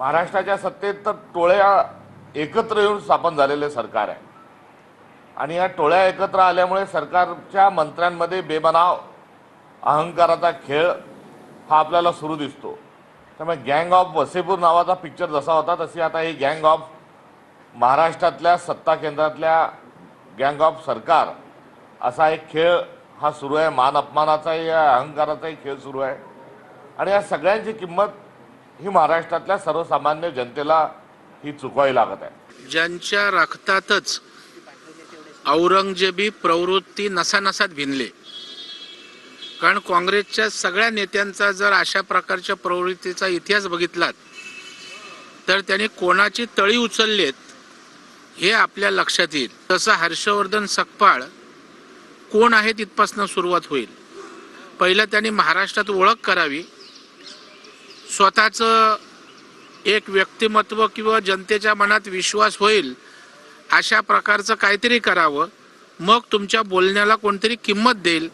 महाराष्ट्राच्या सत्तेत तर टोळ्या एकत्र येऊन स्थापन झालेले सरकार आहे आणि या टोळ्या एकत्र आल्यामुळे सरकारच्या मंत्र्यांमध्ये बेबनाव अहंकाराचा खेळ हा आपल्याला सुरू दिसतो। त्यामुळे गँग ऑफ वसेपूर नावाचा पिक्चर जसा होता तशी आता ही गँग ऑफ महाराष्ट्रातल्या सत्ता केंद्रातल्या गँग ऑफ सरकार असा एक खेळ हा सुरू आहे। मान अपमानाचाही अहंकाराचाही खेळ सुरू आहे आणि या सगळ्यांची किंमत ही महाराष्ट्रातल्या सर्वसामान्य जनतेला ही चुकवावी लागत आहे। ज्यांच्या रक्तातच औरंगजेबी प्रवृत्ती नसानसात भिनले, कारण काँग्रेसच्या सगळ्या नेत्यांचा जर अशा प्रकारच्या प्रवृत्तीचा इतिहास बघितलात तर त्यांनी कोणाची तळी उचललेत हे आपल्या लक्षात येईल। तसं हर्षवर्धन सकपाळ कोण आहे तिथपासून सुरुवात होईल। पहिलं त्यांनी महाराष्ट्रात ओळख करावी, स्वतःचं एक व्यक्तिमत्व किंवा जनतेच्या मनात विश्वास होईल अशा प्रकारचं काहीतरी करावं, मग तुमच्या बोलण्याला कोणतरी किंमत देईल।